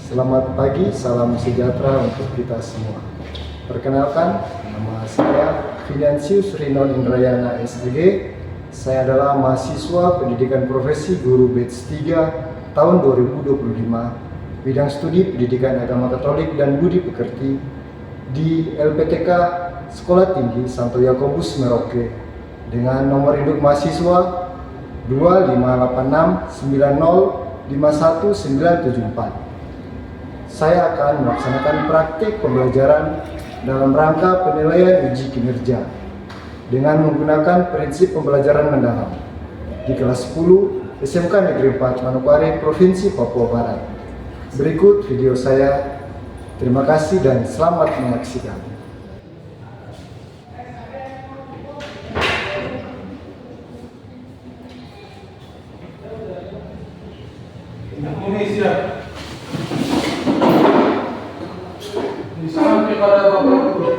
Selamat pagi, salam sejahtera untuk kita semua. Perkenalkan, nama saya Finansius Rino Indrayana SDG. Saya adalah mahasiswa pendidikan profesi guru batch 3 tahun 2025, bidang studi pendidikan agama Katolik dan budi pekerti di LPTK Sekolah Tinggi Santo Yakobus Merauke dengan nomor induk mahasiswa 25869051974. Saya akan melaksanakan praktik pembelajaran dalam rangka penilaian uji kinerja dengan menggunakan prinsip pembelajaran mendalam di kelas 10 SMK Negeri 4 Manokwari, Provinsi Papua Barat. Berikut video saya. Terima kasih dan selamat menyaksikan. Indonesia. Disampaikan kepada Bapak Guru.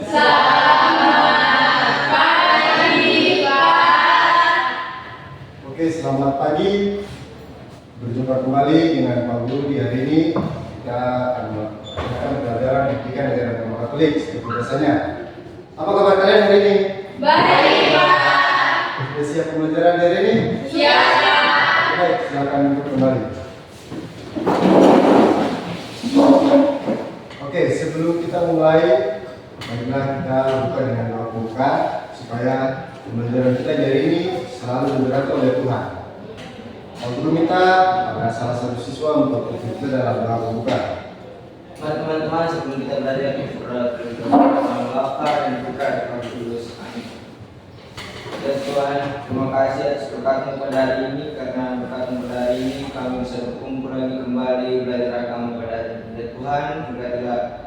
Selamat pagi, Pak. Oke, selamat pagi. Berjumpa kembali dengan Pak Guru di hari ini. Kita akan melakukan pembelajaran pendidikan negara agama Katolik seperti biasanya. Apa kabar kalian hari ini? Baik, Pak. Sudah siap pembelajaran hari ini? Siap. Baik, silakan duduk kembali. Oke, sebelum kita mulai, marilah kita buka dengan doa pembuka supaya pembelajaran kita hari ini selalu diberkati oleh Tuhan. Pak Guru minta pada salah satu siswa untuk ikut dalam doa pembuka. Mari teman-teman, sebelum kita belajar kita berdoa Bapa dan Putra dan Roh Kudus. Amin. Dan Tuhan, terima kasih atas berkat-Mu pada hari ini, karena berkat-Mu pada hari ini kami bisa berkumpul lagi kembali belajar agama pada hari ini. Dan Tuhan, berkatilah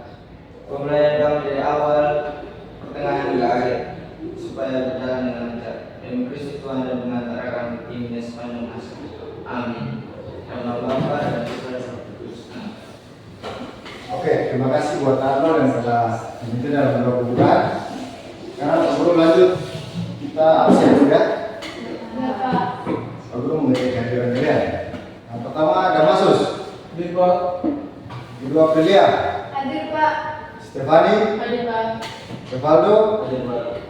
pembelajaran kami dari awal, pertengahan hingga akhir, supaya berjalan dengan lancar. Demi Kristus Tuhan dan pengantar kami ini sepanjang masa. Amin. Dalam nama Bapa dan Putra dan Roh Kudus. Amin. Oke, terima kasih buat Arno dan pada diminta dalam doa pembuka. Sekarang Pak Guru lanjut, kita absen juga. Pak Guru memiliki kehadiran kalian. Yang pertama ada Masus, Hadir, Pak. kedua Aprilia, Hadir, Pak. Stefani, Hadir, Pak. Evaldo, Hadir, Pak.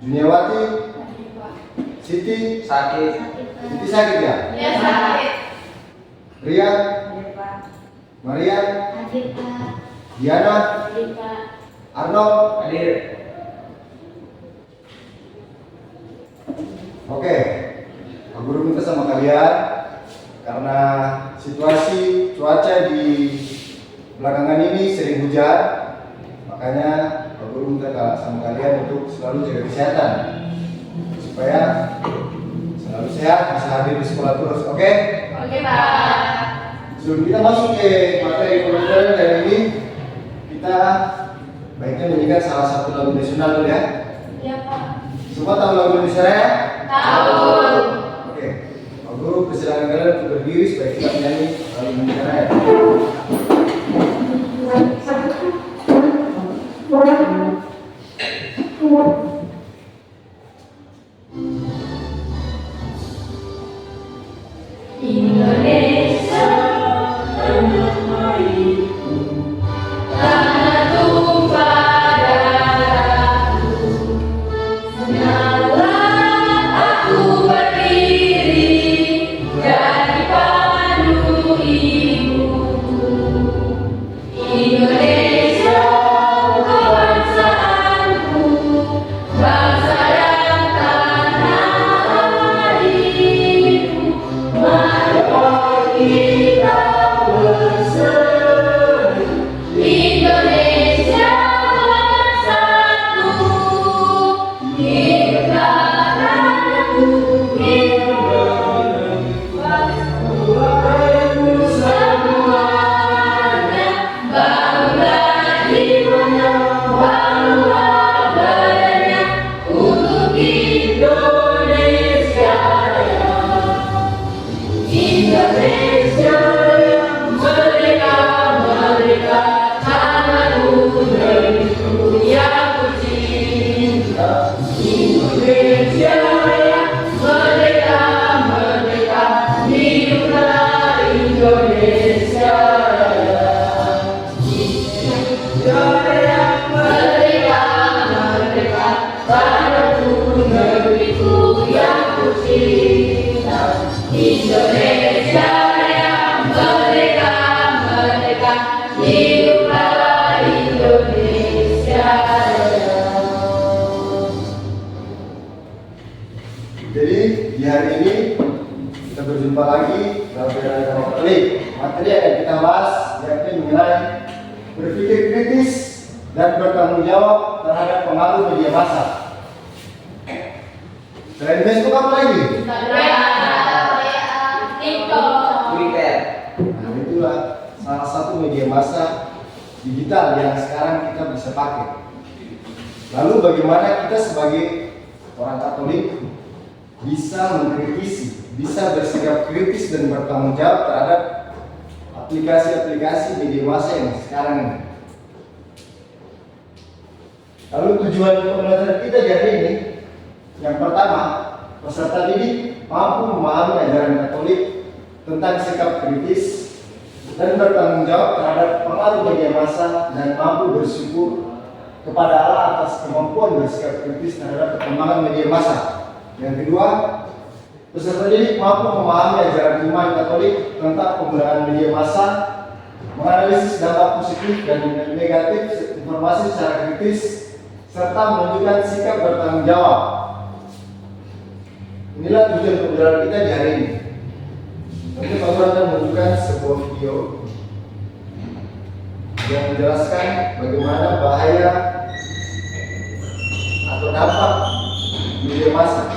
Juniawati, Hadir, Pak. Siti. Sakit. Siti sakit ya? Ya, sakit. Rian, Hadir, Pak. Marian, Hadir, Pak. Diana, Hadir, Pak. Arnold. Hadir. Oke, Pak Guru minta sama kalian karena situasi cuaca di belakangan ini sering hujan, makanya Pak Guru minta sama kalian untuk selalu jaga kesehatan supaya selalu sehat, bisa hadir di sekolah terus. Oke? Oke, Pak. Sebelum kita masuk ke materi pembelajaran hari ini, kita baiknya menyanyikan salah satu lagu nasional dulu ya. Ya, Pak. Semua tahu lagu Indonesia ya? Tahu. Oke, Pak Guru persilakan kalian untuk berdiri supaya kita menyanyi lagu Indonesia ya. Indonesia, tanah airku, tanah tumpah darahku. Senanglah aku berdiri jadi pandu ibuku. Indonesia, kebangsaanku, bangsa dan tanah airku. Mari kita bersatu, Indonesia bersatu. Hidupkanku, hidupkanku semuanya. Bangga jiwanya, bangga badannya untuk Indonesia Raya. Indonesia yang merdeka, merdeka, tanahku negeriku yang ku cinta. Indonesia yang merdeka, merdeka, hiduplah Indonesia. tanahku negeriku yang kucinta. Indonesia yang merdeka, merdeka, hiduplah Indonesia Raya. Jadi di hari ini kita berjumpa lagi dalam Agama Katolik. Materi yang akan kita bahas yakni mengenai berpikir kritis dan bertanggung jawab terhadap pengaruh media massa. Selain Facebook apa lagi? Twitter. Nah, itulah salah satu media massa digital yang sekarang kita bisa pakai. Lalu bagaimana kita sebagai orang Katolik bisa mengkritisi, bisa bersikap kritis dan bertanggung jawab terhadap aplikasi-aplikasi media massa yang sekarang ini. Lalu tujuan pembelajaran kita di hari ini, yang pertama, peserta didik mampu memahami ajaran Katolik tentang sikap kritis dan bertanggung jawab terhadap pengaruh media massa dan mampu bersyukur kepada Allah atas kemampuan bersikap kritis terhadap perkembangan media massa. Yang kedua, peserta didik mampu memahami ajaran iman Katolik tentang penggunaan media massa, menganalisis dampak positif dan negatif informasi secara kritis, serta menunjukkan sikap bertanggung jawab. Inilah tujuan pembelajaran kita di hari ini. Nanti Pak Guru akan menunjukkan sebuah video yang menjelaskan bagaimana bahaya atau dampak media massa.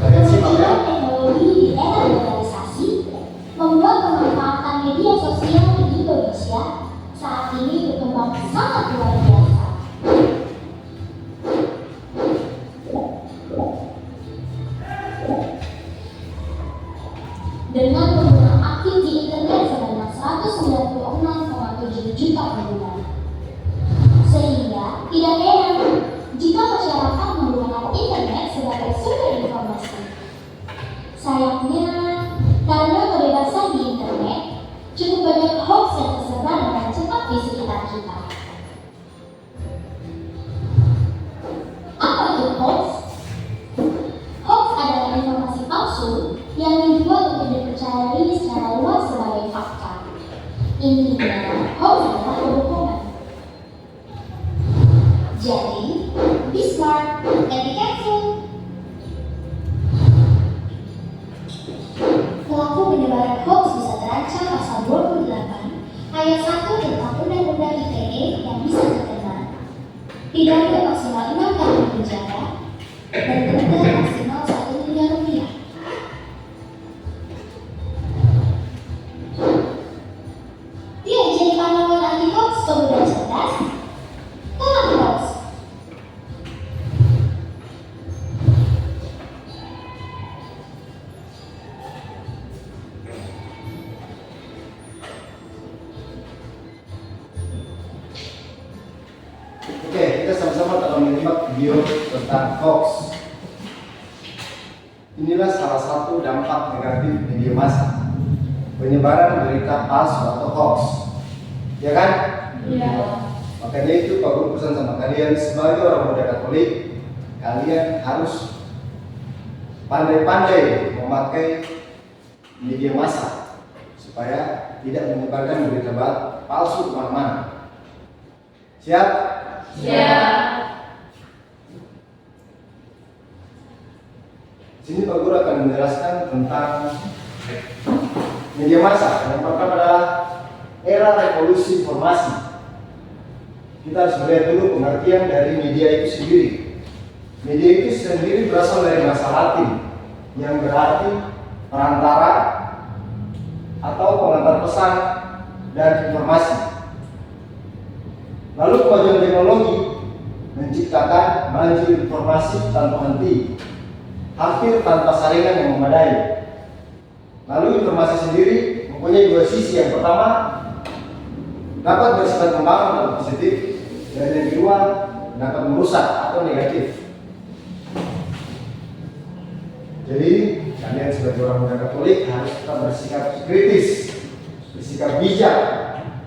Kalian simak ya? Teknologi di era globalisasi membuat pemanfaatan media sosial di Indonesia saat ini berkembang sangat luar biasa. Dengan pengguna aktif di internet sebanyak 196,7 juta pengguna. Sehingga tidak heran jika masyarakat menggunakan internet sebagai sumber informasi. Sayangnya, karena kebebasan di internet, cukup banyak hoax yang tersebar dengan cepat di sekitar kita. Apa itu hoax? Hoax adalah informasi palsu yang dibuat untuk dipercayai secara luas sebagai fakta. Intinya, hoax adalah kebohongan. Jadi, be smart and be careful. Pelaku penyebaran hoax bisa terancam pasal 28 ayat 1 tentang Undang-Undang ITE yang bisa terkena pidana maksimal 6 tahun penjara dan denda maksimal 1 miliar rupiah. Yuk jadi pahlawan anti hoax pemuda cerdas. Tolak hoax. Oke, kita sama-sama akan menyimak video tentang hoax. Inilah salah satu dampak negatif media massa, penyebaran berita palsu atau hoax, ya kan? Iya. Makanya itu Pak Guru pesan sama kalian sebagai orang muda Katolik, kalian harus pandai-pandai memakai media massa supaya tidak menyebarkan berita palsu kemana-mana. Siap? Siap. Sini Pak Guru akan menjelaskan tentang media massa. Yang pertama adalah era revolusi informasi. Kita harus melihat dulu pengertian dari media itu sendiri. Media itu sendiri berasal dari bahasa Latin yang berarti perantara atau pengantar pesan dan informasi. Lalu kemajuan teknologi menciptakan banjir informasi tanpa henti, hampir tanpa saringan yang memadai. Lalu informasi sendiri mempunyai dua sisi. Yang pertama, dapat bersifat membangun atau positif, dan yang kedua dapat merusak atau negatif. Jadi kalian sebagai orang muda Katolik harus tetap bersikap kritis, bersikap bijak,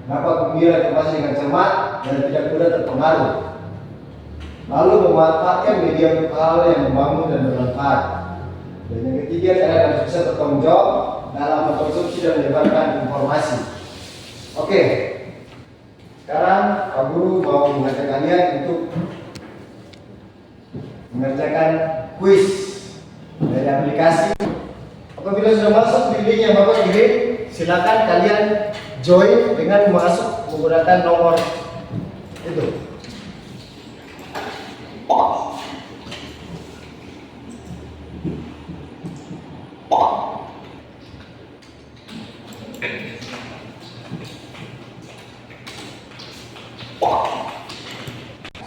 dapat memilah informasi dengan cermat dan tidak mudah terpengaruh. Lalu memanfaatkan media untuk hal yang membangun dan bermanfaat. Dan yang ketiga, kalian harus bisa bertanggung jawab dalam mengkonsumsi dan menyebarkan informasi. Oke, sekarang Pak Guru mau mengajak kalian untuk mengerjakan kuis dari aplikasi. Apabila sudah masuk di link yang Bapak kirim, silakan kalian join dengan masuk menggunakan nomor itu.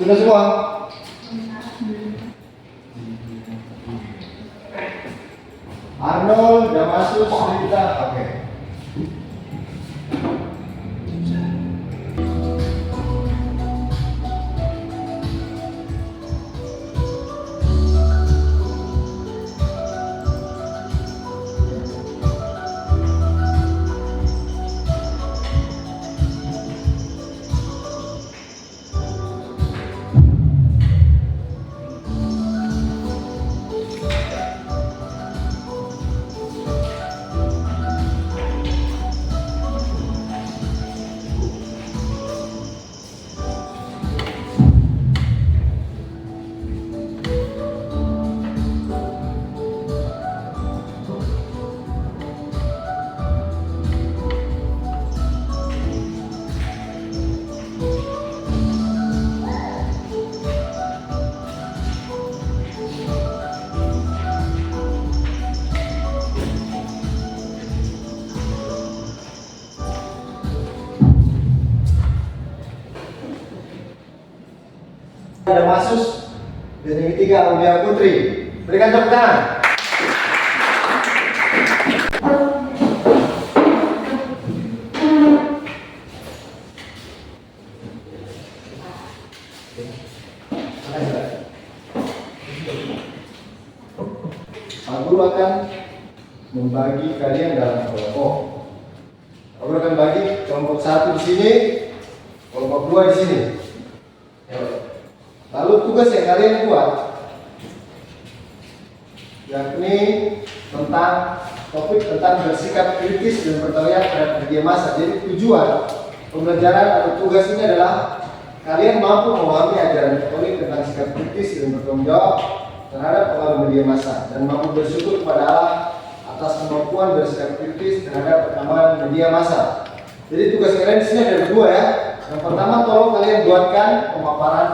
Sudah semua? Arnold, Damasus, Rita, oke. Damasus, dan yang ketiga Aulia Putri. Berikan tepuk tangan. Pak Guru akan membagi kalian dalam kelompok. Pak Guru akan bagi kelompok 1 di sini, kelompok 2 di sini. Lalu tugas yang kalian buat yakni tentang topik tentang bersikap kritis dan bertanya terhadap media massa. Jadi tujuan pembelajaran atau tugas ini adalah kalian mampu memahami ajaran Katolik tentang sikap kritis dan bertanggung jawab terhadap pengaruh media massa dan mampu bersyukur kepada Allah atas kemampuan bersikap kritis terhadap perkembangan media massa. Jadi tugas kalian di sini ada 2 ya. Yang pertama, tolong kalian buatkan pemaparan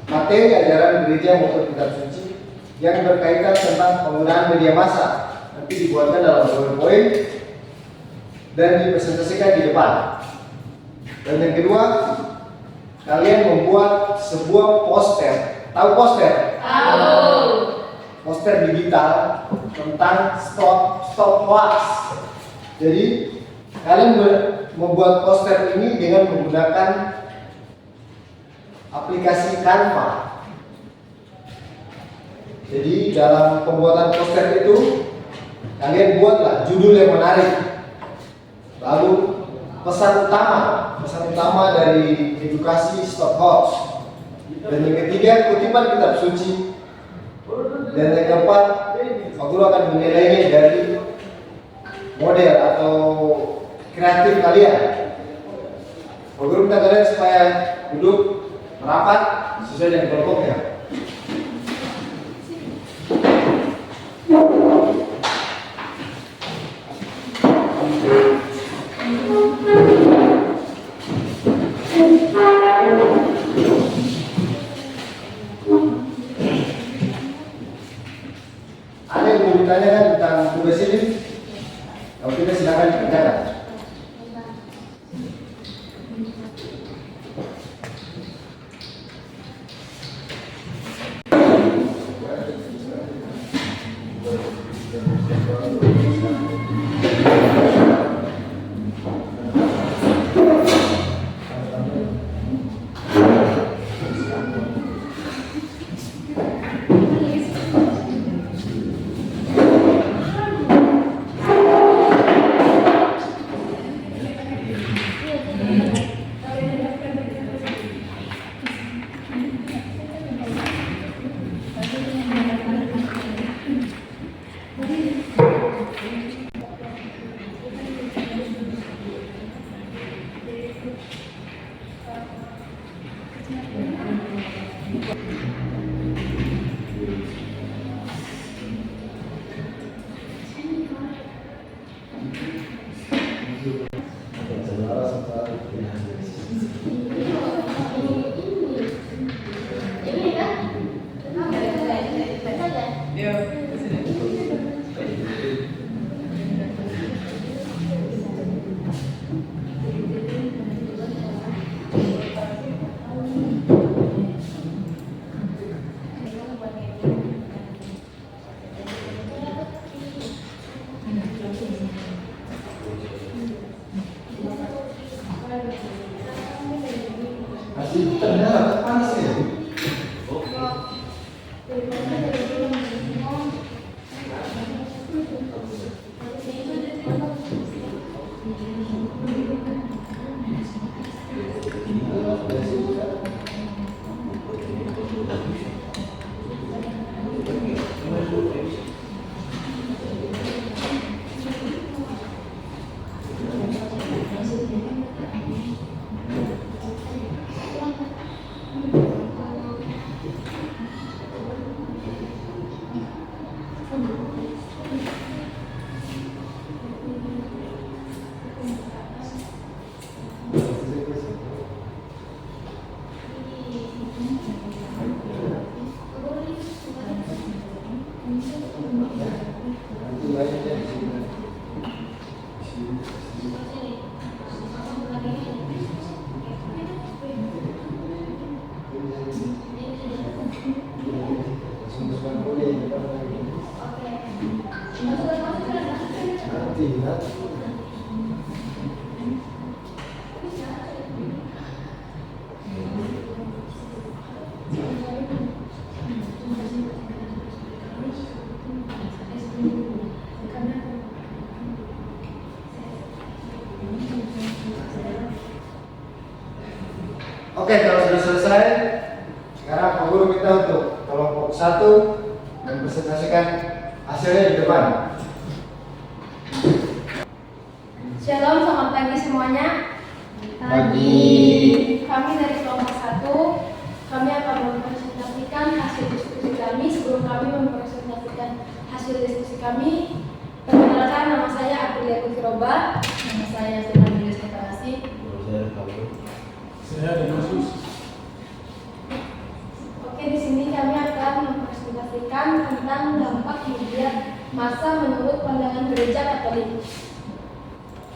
materi ajaran gereja maupun kitab suci yang berkaitan tentang penggunaan media massa. Nanti dibuatkan dalam PowerPoint dan dipresentasikan di depan. Dan yang kedua, kalian membuat sebuah poster. Tahu poster? Tahu. Poster digital tentang stop hoax. Jadi kalian membuat poster ini dengan menggunakan aplikasi Canva. Jadi dalam pembuatan poster itu kalian buatlah judul yang menarik. Lalu pesan utama dari edukasi stop hoax. Dan yang ketiga, kutipan kitab suci. Dan yang keempat, Pak Guru akan menilainya dari model atau kreatif kalian. Pak Guru minta kalian supaya duduk rapat sesuai dengan kelompoknya. Ada yang mau ditanyakan tentang tugas ini? Kalau tidak silakan dikerjakan. Saudara serta masih terdengar panas ya? Oke, kalau sudah selesai, sekarang Pak Guru minta untuk kelompok 1 mempresentasikan hasilnya di depan. Shalom, selamat pagi semuanya. Pagi. Kami dari kelompok 1, kami akan mempresentasikan hasil diskusi kami. Sebelum kami mempresentasikan hasil diskusi kami, perkenalkan, nama saya Aprilia Kukiroba. Nama saya Stefan Julius Deklarasi. Saya Damasus. Oke, di sini kami akan mempresentasikan tentang dampak media massa menurut pandangan gereja Katolik.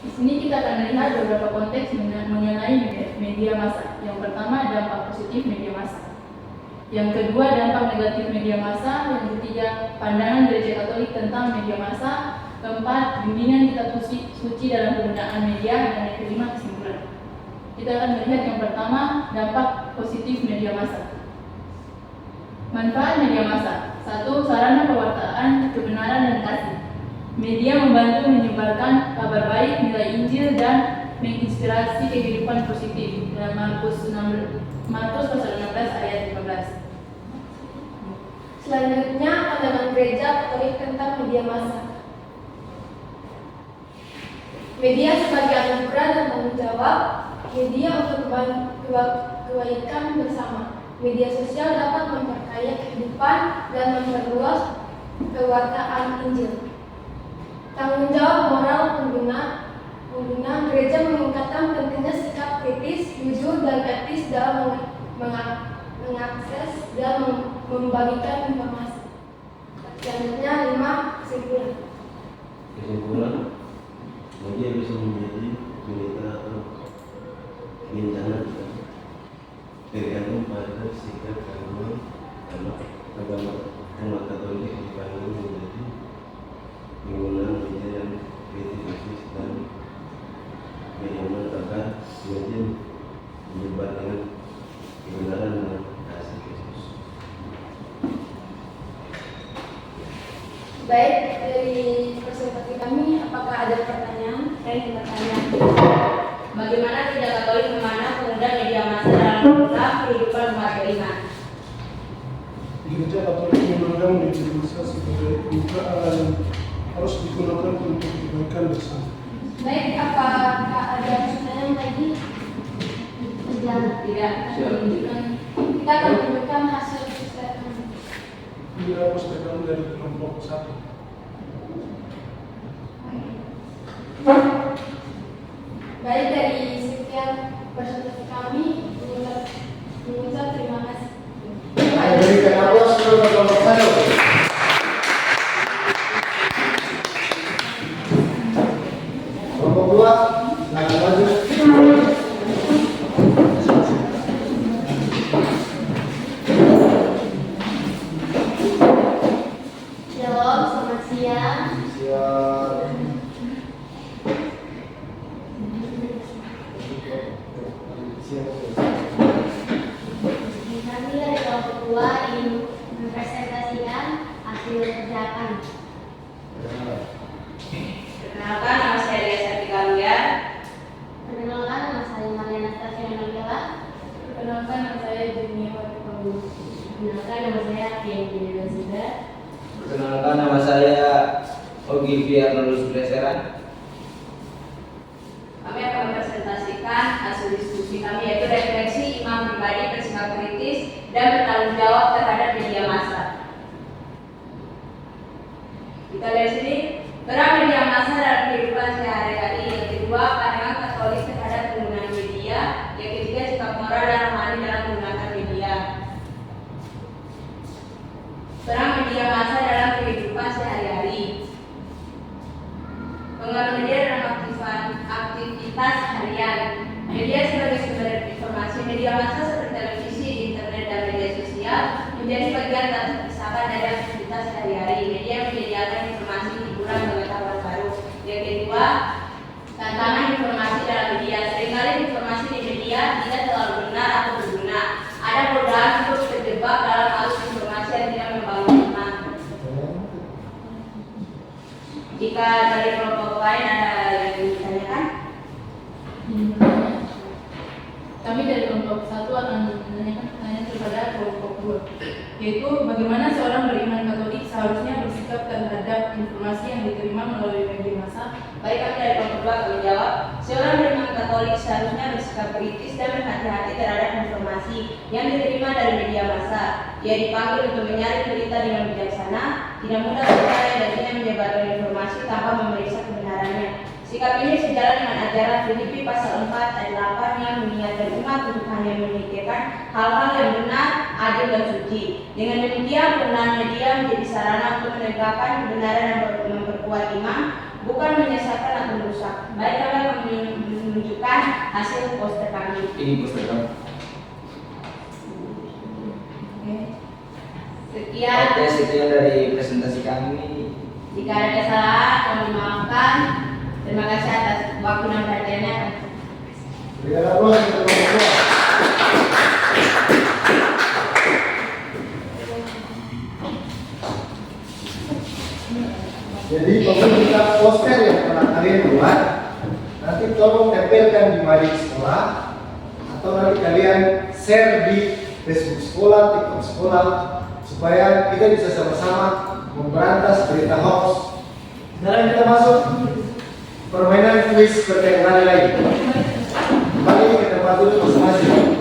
Di sini kita akan melihat beberapa konteks mengenai media massa. Yang pertama, dampak positif media massa. Yang kedua, dampak negatif media massa. Yang ketiga, pandangan gereja Katolik tentang media massa. Keempat, bimbingan kitab suci dalam penggunaan media. Dan yang kelima, kesimpulan. Kita akan melihat yang pertama, dampak positif media massa. Manfaat media massa. 1. Sarana pewartaan kebenaran dan kasih. Media membantu menyebarkan kabar baik, nilai Injil, dan menginspirasi kehidupan positif. Dalam Markus pasal 16 ayat 15. Selanjutnya, pandangan gereja Katolik tentang media massa. Media sebagai anugerah dan tanggung jawab. Media untuk kebaikan bersama. Media sosial dapat memperkaya kehidupan dan memperluas kewartaan Injil. Tanggung jawab moral pengguna gereja mengingatkan pentingnya sikap kritis, jujur, dan etis dalam mengakses dan membagikan informasi. Selanjutnya 5. Kesimpulan. Kesimpulan, media bisa menjadi berita atau bencana tergantung pada sikap agama umat Katolik dipanggil menjadi penggunaan media yang kritis dan menyampaikan media menyebar dengan kebenaran dan kasih Kristus. Baik, dari presentasi kami, apakah ada pertanyaan? Saya ingin bertanya. Bagaimana gereja Katolik memandang penggunaan media massa dalam program kehidupan umat beriman? Gereja Katolik memandang media massa sebagai buka Allah yang harus digunakan untuk kebaikan bersama. Baik, apakah ada pertanyaan lagi? Tidak. Kita akan menunjukkan kira poster kami dari kelompok 1. Baik, dari sekian presentasi kami, mengucap terima kasih. Saya berikan aplaus untuk kelompok 1. Kelompok 2, silakan maju. Shalom, selamat siang. Siap. Kami dari kelompok 2 ingin mempresentasikan hasil kerja kami. Perkenalkan, nama saya Dea Sartika Luya. Perkenalkan, nama saya Mariana Stasio Nagela. Perkenalkan, nama saya Junia Wakipangu. Perkenalkan, nama saya Pianti Dewa. Perkenalkan, nama saya Ogi Arnoldus Bleseran. Kami akan mempresentasikan hasil diskusi kami, yaitu refleksi imam pribadi bersikap kritis dan bertanggung jawab terhadap media massa. Kita lihat sini, peran media massa dalam kehidupan sehari-hari. Yang kedua, pandangan Katolik terhadap penggunaan media. Yang ketiga, sikap moral dan rohani dalam menggunakan media. Peran media massa dalam kehidupan sehari-hari. Pengaruh media dalam aktivitas harian. Media sebagai sumber informasi. Media massa seperti televisi, internet, dan media sosial menjadi bagian tak terpisahkan dari aktivitas sehari-hari. Media menyediakan informasi, hiburan, pengetahuan baru. Yang kedua, tantangan informasi dalam media. Seringkali informasi di media tidak terlalu benar atau berguna. Ada godaan untuk terjebak dalam arus informasi yang tidak membangun iman. Jika dari kelompok lain ada yang ditanyakan, Kami dari kelompok 1 akan menanyakan pertanyaan kepada kelompok 2, yaitu bagaimana seorang beriman Katolik seharusnya bersikap terhadap informasi yang diterima melalui media massa. baik, kami dari kelompok 2 akan menjawab. Seorang beriman Katolik seharusnya bersikap kritis dan berhati-hati terhadap informasi yang diterima dari media massa. Ia dipanggil untuk menyaring berita dengan bijaksana, tidak mudah percaya dan tidak menyebarkan informasi tanpa memeriksa kebenarannya. Sikap ini sejalan dengan ajaran Filipi pasal 4 ayat 8 yang mengingatkan umat untuk hanya memikirkan hal-hal yang benar, adil, dan suci. Dengan demikian, penggunaan media menjadi sarana untuk menegakkan kebenaran dan memperkuat iman, bukan menyesatkan atau merusak. Baik, kami akan menunjukkan hasil poster kami. Ini poster kami. Sekian dari presentasi kami. Jika ada kesalahan, mohon dimaafkan. Terima kasih atas waktu dan perhatiannya. Berikan aplaus untuk kelompok 2. Jadi pemerintah poster yang pernah kalian buat nanti tolong tempelkan di mading sekolah atau nanti kalian share di Facebook sekolah, TikTok sekolah supaya kita bisa sama-sama memberantas berita hoax. Sekarang kita masuk permainan kuis bertema lagi. Kembali ke tempat duduk masing-masing.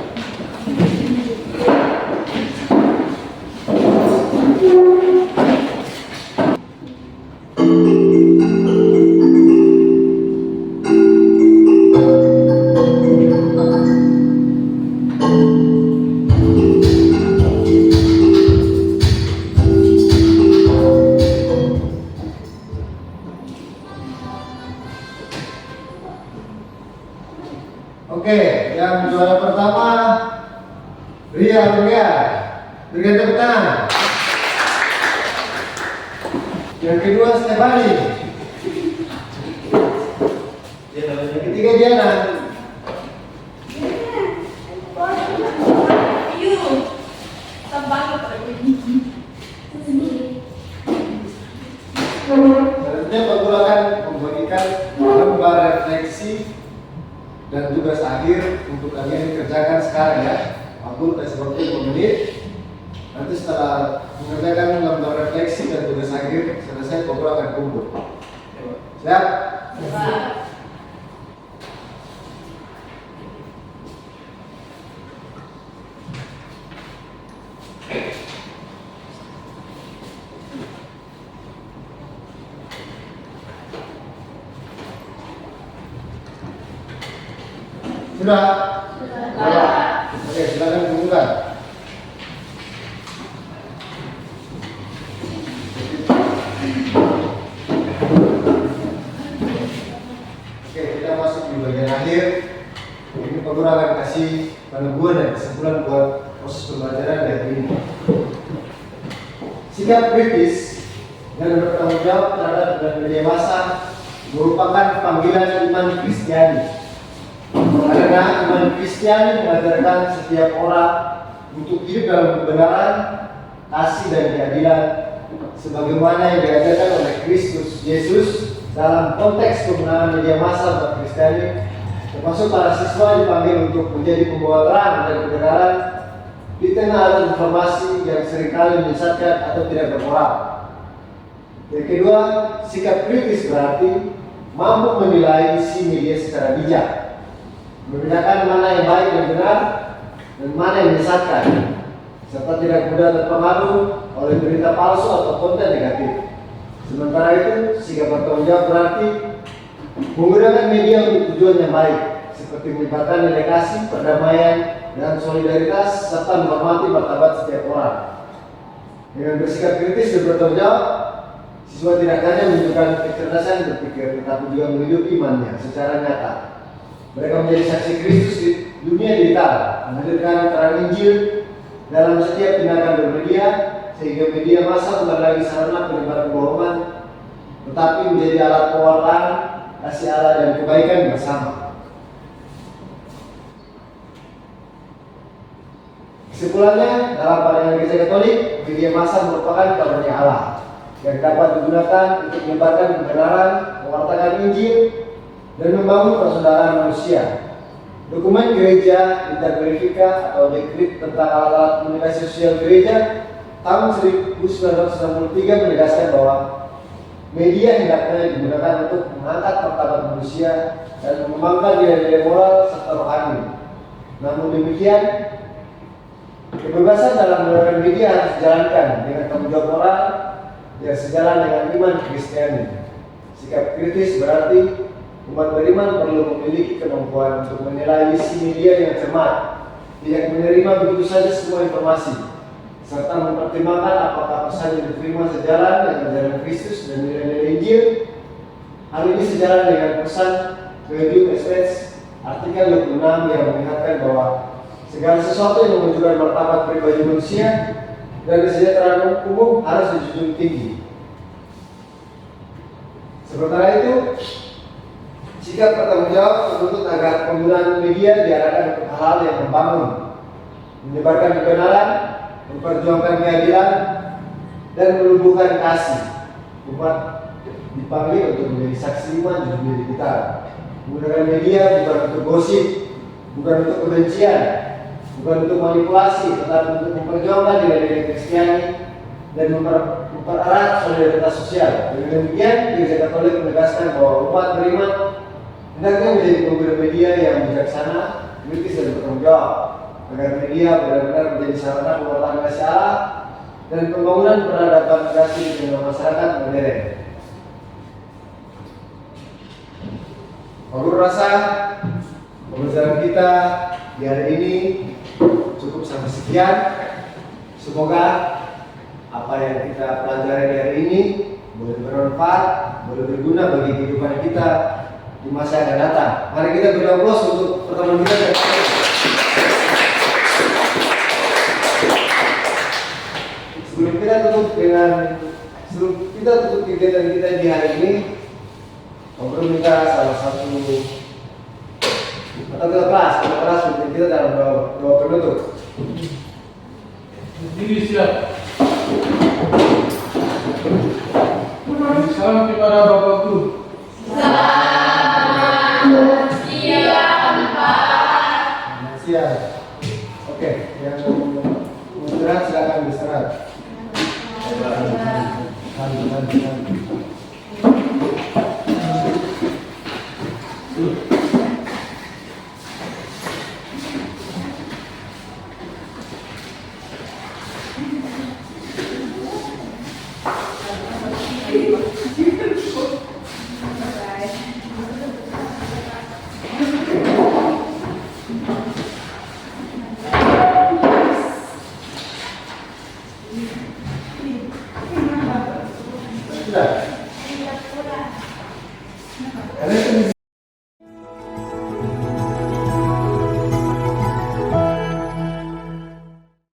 Oke, yang juara pertama Ria. Berikan tepuk tangan. Yang kedua Stefani. Yang ketiga Diana. Selanjutnya Pak Guru akan membagikan lembar refleksi dan tugas akhir untuk kalian dikerjakan sekarang ya. Pak Guru kasih waktu 5 menit. Nanti setelah mengerjakan lembar refleksi dan tugas akhir selesai, Pak Guru akan kumpul. Siap? Sudah? Oke, silakan kumpulkan. Oke, kita masuk di bagian akhir. Ini Pak Guru akan kasih peneguhan dan kesimpulan buat proses pembelajaran dari ini. Sikap kritis dan bertanggung jawab terhadap media massa merupakan panggilan iman Kristiani. Karena iman Kristiani mengajarkan setiap orang untuk hidup dalam kebenaran, kasih dan keadilan, sebagaimana yang diajarkan oleh Kristus Yesus dalam konteks penggunaan media massa umat Kristiani. Termasuk para siswa dipanggil untuk menjadi pembawa terang dan kebenaran di tengah arus informasi yang seringkali menyesatkan atau tidak bermoral. Yang kedua, sikap kritis berarti mampu menilai isi media secara bijak, membedakan mana yang baik dan benar dan mana yang menyesatkan, serta tidak mudah terpengaruh oleh berita palsu atau konten negatif. Sementara itu, sikap bertanggung jawab berarti menggunakan media untuk tujuan yang baik, seperti meningkatkan nilai kasih, perdamaian, dan solidaritas, serta menghormati martabat setiap orang. Dengan bersikap kritis dan bertanggung jawab, siswa tidak hanya menunjukkan kecerdasan berpikir, tetapi juga menghidupi imannya secara nyata. Mereka menjadi saksi Kristus di dunia digital, menghadirkan terang Injil dalam setiap tindakan bermedia, sehingga media massa bukan lagi sarana penyebar kebohongan, tetapi menjadi alat pewartaan kasih Allah dan kebaikan bersama. Kesimpulannya, dalam pandangan Gereja Katolik, media massa merupakan karunia Allah yang dapat digunakan untuk menyebarkan kebenaran, mewartakan Injil, dan membangun persaudaraan manusia. Dokumen gereja Interverifika atau dekrit tentang alat-alat komunikasi sosial gereja tahun 1963 menegaskan bahwa media hendaknya digunakan untuk mengangkat martabat manusia dan mengembangkan nilai-nilai moral serta rohani. Namun demikian, kebebasan dalam menggunakan media harus dijalankan dengan tanggung jawab moral yang sejalan dengan iman Kristiani. Sikap kritis berarti umat beriman perlu memiliki kemampuan untuk menilai isi media yang cermat, tidak menerima begitu saja semua informasi, serta mempertimbangkan apakah pesan yang diterima sejalan dengan ajaran Kristus dan nilai-nilai Injil. Hal ini sejalan dengan pesan Gaudium et Spes artikel 26 yang mengingatkan bahwa segala sesuatu yang menunjukkan martabat pribadi manusia dan kesejahteraan umum harus dijunjung tinggi. Sementara itu, sikap bertanggung jawab menuntut agar penggunaan media diarahkan untuk hal-hal yang membangun, menyebarkan kebenaran, memperjuangkan keadilan, dan menumbuhkan kasih. Umat dipanggil untuk menjadi saksi iman di dunia digital. Menggunakan media bukan untuk gosip, bukan untuk kebencian, bukan untuk manipulasi, tetapi untuk memperjuangkan nilai-nilai Kristiani dan mempererat solidaritas sosial. Dengan demikian, Gereja Katolik menegaskan bahwa umat beriman hendaknya menjadi pengguna media yang bijaksana, kritis dan bertanggung jawab, agar media benar-benar menjadi sarana pewartaan kasih Allah dan pembangunan peradaban kasih dengan masyarakat modern. Aku rasa pembelajaran kita di hari ini cukup sampai sekian. Semoga apa yang kita pelajari di hari ini boleh bermanfaat, boleh berguna bagi kehidupan kita di masa yang akan datang. Mari kita beri aplaus untuk pertemuan kita. Sebelum kita tutup kegiatan kita di hari ini, Om minta salah satu atau kelas untuk kita dalam doa penutup. Berdiri siap. Salam kepada Bapak Guru. Siap. Oke, yang mau istirahat silakan istirahat.